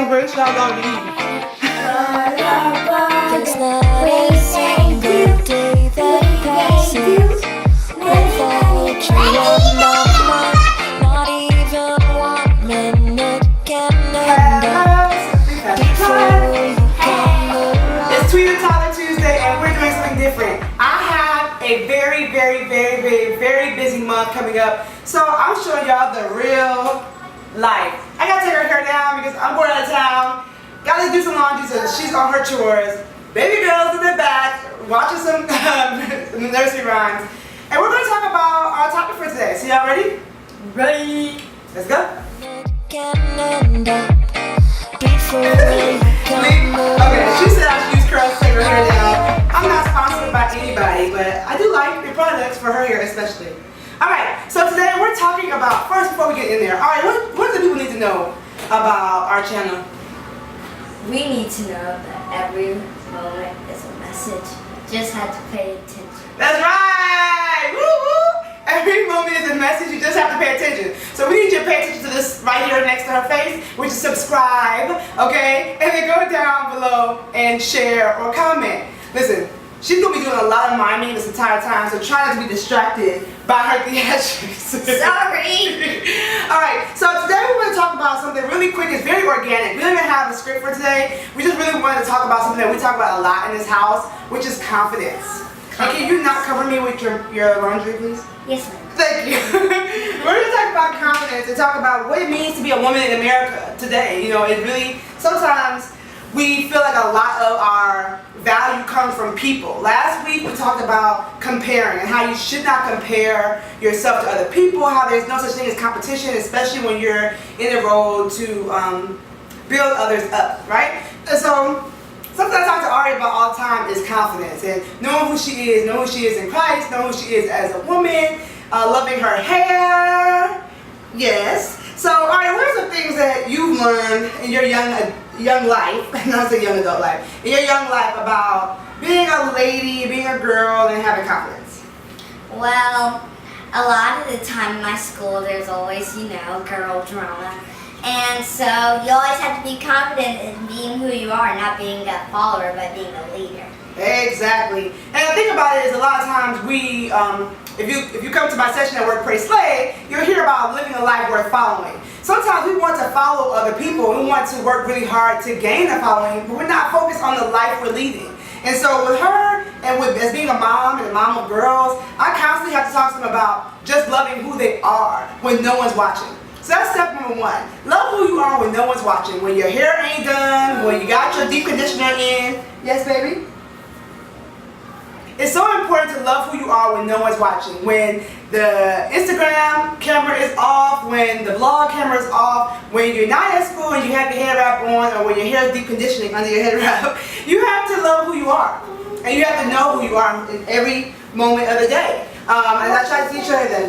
celebrate, shout out to you. There's not a single day that passes without you on my mind. Not even 1 minute can end up before you come around. It's Tweet and Tyler Tuesday, and we're doing something different. I have a very busy month coming up, so I'm showing y'all the real life. I gotta take her hair down because I'm going out of town. Gotta do some laundry, so she's on her chores. Baby girl's in the back watching some nursery rhymes, and we're gonna talk about our topic for today. So y'all ready? Ready? Let's go. Okay, she said I should use curls to take her hair down. I'm not sponsored by anybody, but I do like the products for her hair especially. Alright, so today we're talking about, first before we get in there, alright, what do people need to know about our channel? We need to know that every moment is a message. Just have to pay attention. That's right! Woo woo! Every moment is a message, you just have to pay attention. So we need you to pay attention to this right here next to her face, which is subscribe, okay? And then go down below and share or comment. Listen, she's going to be doing a lot of miming this entire time, so try not to be distracted by her theatrics. Sorry! Alright, so today we're going to talk about something really quick. It's very organic. We don't even have a script for today. We just really wanted to talk about something that we talk about a lot in this house, which is confidence. And can you not cover me with your laundry, please? Yes, ma'am. Thank you. We're going to talk about confidence and talk about what it means to be a woman in America today. You know, it really, sometimes we feel like a lot of our value comes from people. Last week we talked about comparing and how you should not compare yourself to other people, how there's no such thing as competition, especially when you're in the road to build others up, right? And so something I talk to Ari about all the time is confidence and knowing who she is in Christ, knowing who she is as a woman, loving her hair. Yes. So Ari, what are some things that you've learned in your young life, not say young adult life, in your young life about being a lady, being a girl, and having confidence? Well, a lot of the time in my school there's always, girl drama. And so you always have to be confident in being who you are, not being a follower, but being a leader. Exactly. And the thing about it is a lot of times we, if you come to my session at Work, Pray, Slay, you'll hear about living a life worth following. Sometimes we want to follow other people. We want to work really hard to gain a following, but we're not focused on the life we're leading. And so with her, and as being a mom and a mom of girls, I constantly have to talk to them about just loving who they are when no one's watching. So that's step number one. Love who you are when no one's watching. When your hair ain't done, when you got your deep conditioner in. Yes, baby? It's so important to love who you are when no one's watching. When the Instagram camera is off, when the vlog camera is off, when you're not at school and you have your hair wrap on, or when your hair is deep conditioning under your head wrap, you have to love who you are. And you have to know who you are in every moment of the day. And I try to teach her that.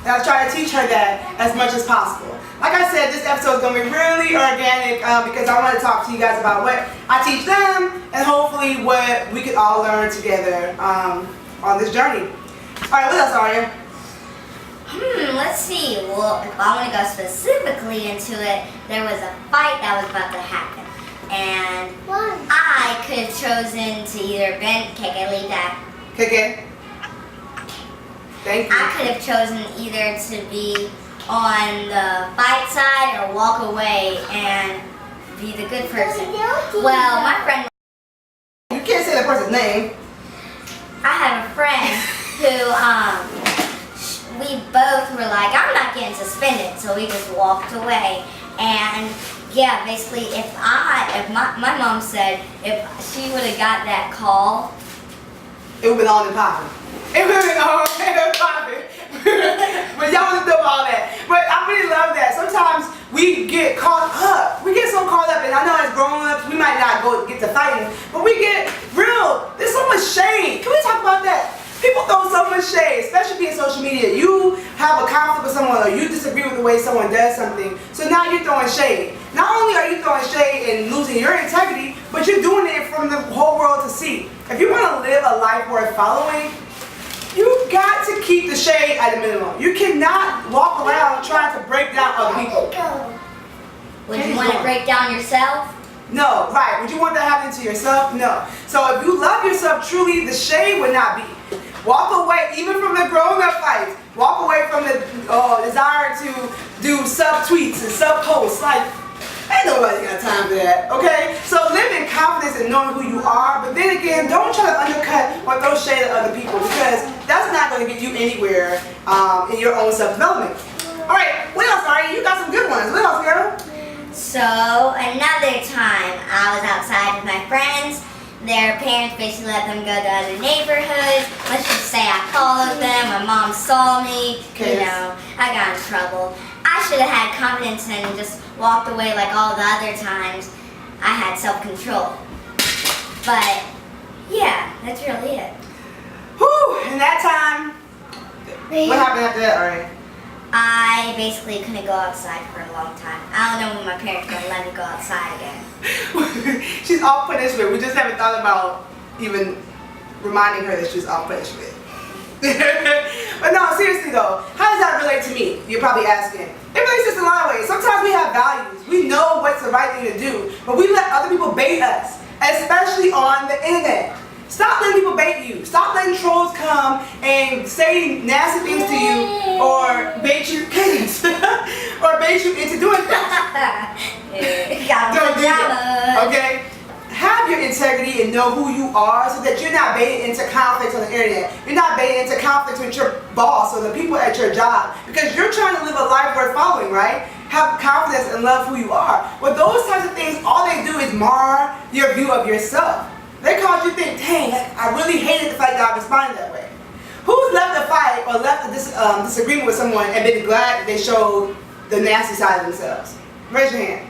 And I try to teach her that as much as possible. Like I said, this episode is going to be really organic because I want to talk to you guys about what I teach them and hopefully what we could all learn together on this journey. Alright, what else, Aria? Let's see. Well, if I want to go specifically into it, there was a fight that was about to happen. And I could have chosen to either bend, KK, leave that. KK? Thank you. I could have chosen either to be on the fight side or walk away and be the good person. Well, my friend... You can't say that person's name. I have a friend who, we both were like, I'm not getting suspended, so we just walked away. And yeah, basically, if my mom said if she would have got that call, it would have been all in popping. It would have been all in popping. But y'all would have done all that. But I really love that. Sometimes we get caught up. We get so caught up, and I know as grown-ups, we might not go get to fighting, but we get real. There's so much shade. Can we talk about that? People throw so much shade, especially in social media. You have a conflict with someone or you disagree with the way someone does something, so now you're throwing shade. Not only are you throwing shade and losing your integrity, but you're doing it from the whole world to see. If you want to live a life worth following, you got to keep the shade at a minimum. You cannot walk around trying to break down other people. Would you want to break down yourself? No, right. Would you want that happening to yourself? No. So if you love yourself truly, the shade would not be. Walk away, even from the grown-up fights. Walk away from the desire to do sub-tweets and sub-posts. Like, ain't nobody got time for that, okay? So live in confidence in knowing who you are, but then again, don't try to undercut or throw shade at other people, because that's not going to get you anywhere in your own self-development. All right, what else, Ari? You got some good ones. What else, girl? So another time I was outside with my friends. Their parents basically let them go to other neighborhoods. Let's just say I followed them, my mom saw me, you know, I got in trouble. I should have had confidence and just walked away like all the other times. I had self-control. But yeah, that's really it. Whew, and that time, what happened after that, Ari? I basically couldn't go outside for a long time. I don't know when my parents are going to let me go outside again. She's off punishment. We just haven't thought about even reminding her that she's off punishment. But no, seriously though, how does that relate to me? You're probably asking. It relates just a lot of ways. Sometimes we have values. We know what's the right thing to do, but we let other people bait us, especially on the internet. Stop letting people bait you. Stop letting trolls come and say nasty things to you or bait you or bait you into doing things. Don't do that. Okay? Have your integrity and know who you are so that you're not baited into conflicts on the internet. You're not baited into conflicts with your boss or the people at your job, because you're trying to live a life worth following, right? Have confidence and love who you are. Well, those types of things, all they do is mar your view of yourself. They cause you to think, dang, I really hated the fact that I responded that way. Who's left a fight or left a disagreement with someone and been glad that they showed the nasty side of themselves? Raise your hand.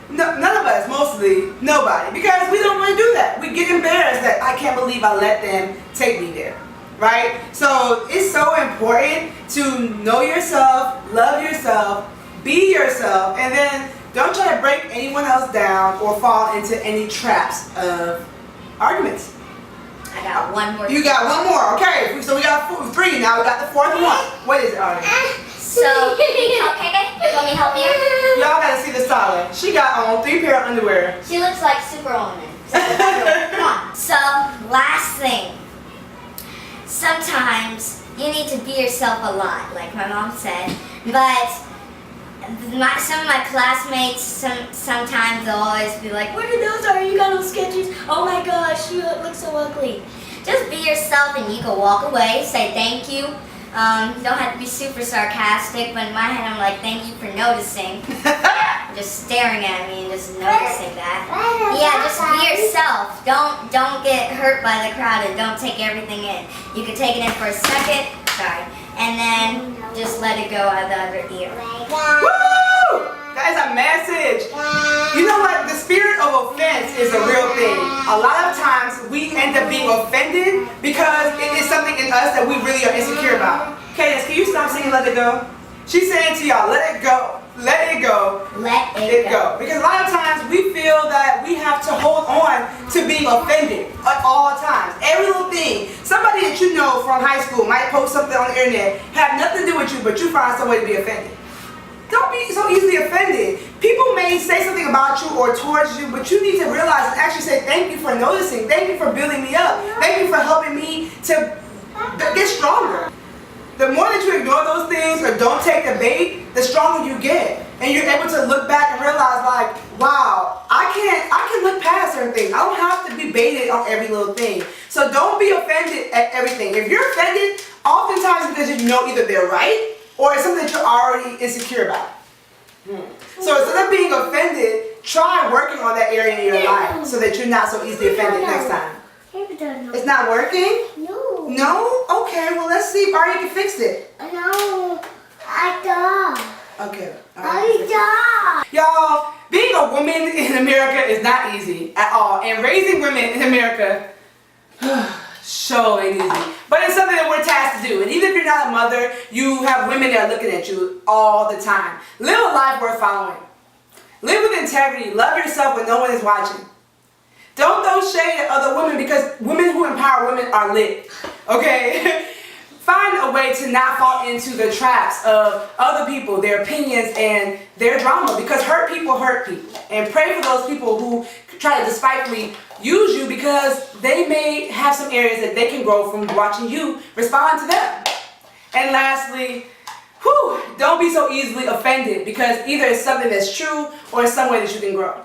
No, none of us, mostly nobody, because we don't really do that. We get embarrassed that I can't believe I let them take me there, right? So it's so important to know yourself, love yourself, be yourself, and then don't try to break anyone else down or fall into any traps of arguments. I got one more. You got one more, okay. So we got three, now we got the fourth one. What is it, Artie? So, okay, you want me to help you? Y'all gotta see the style. She got on 3 pair of underwear. She looks like Superwoman. Come on. So, last thing. Sometimes you need to be yourself a lot, like my mom said. But some of my classmates, sometimes they'll always be like, "What are those? Are you got those sketches? Oh my gosh, you look so ugly." Just be yourself, and you can walk away, say thank you. You don't have to be super sarcastic, but in my head I'm like, thank you for noticing. Just staring at me and just noticing that. Yeah, just be yourself. Don't get hurt by the crowd and don't take everything in. You can take it in for a second, and then just let it go out the other ear. Woo! That is a message. You know what? The spirit of offense is a real thing. A lot of times we end up being offended because it is something in us that we really are insecure about. Cadence, can you stop singing Let It Go? She's saying to y'all, let it go. Let it go. Let it go. Because a lot of times we feel that we have to hold on to being offended at all times. Every little thing. Somebody that you know from high school might post something on the internet, have nothing to do with you, but you find some way to be offended. Don't be so easily offended. People may say something about you or towards you, but you need to realize and actually say thank you for noticing. Thank you for building me up. Thank you for helping me to get stronger. The more that you ignore those things or don't take the bait, the stronger you get. And you're able to look back and realize like, wow, I can look past certain things. I don't have to be baited on every little thing. So don't be offended at everything. If you're offended, oftentimes because you know either they're right or it's something that you're already insecure about. So instead of being offended, try working on that area in your life so that you're not so easily offended next time. It's not working? No. No? Okay, well let's see if Arya can fix it. No. I don't. Okay. I don't. Y'all, being a woman in America is not easy at all. And raising women in America, so ain't easy. But it's something that we're tasked to do. And even if you're not a mother, you have women that are looking at you all the time. Live a life worth following. Live with integrity. Love yourself when no one is watching. Don't throw shade at other women because women who empower women are lit. Okay? find a way to not fall into the traps of other people, their opinions, and their drama, because hurt people hurt people. And pray for those people who try to despitefully use you, because they may have some areas that they can grow from watching you respond to them. And lastly, don't be so easily offended, because either it's something that's true or it's some way that you can grow.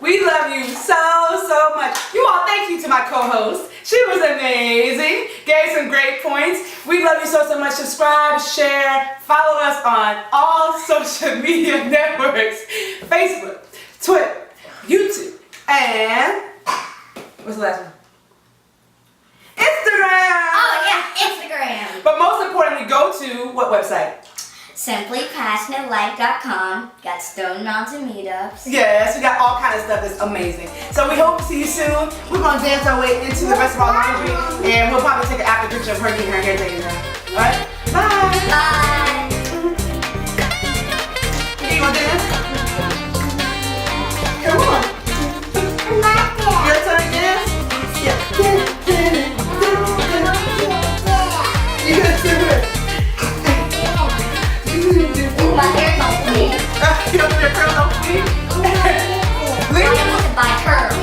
We love you so much. You all, thank you to my co-host. She was amazing. Gave some great points. We love you so much. Subscribe, share, follow us on all social media networks. Facebook, Twitter, YouTube, and what's the last one? Instagram. Oh yeah, Instagram. But most importantly, go to what website? SimplyPassionateLife.com. Got Stone Mountain meetups. Yes, we got all kinds of stuff that's amazing. So we hope to see you soon. We're going to dance our way into the rest of our laundry, and we'll probably take an after picture of her getting her hair taken down. Alright? Bye! Bye! Hey, you want to dance? Come on. Your turn to dance? Yeah. You can do it. My hair don't bleed. You don't want your curls on fleek? I want to buy curls.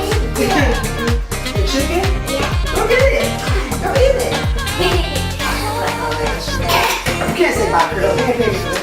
Chicken? Go get it. Go eat it. You can't say bye, girl.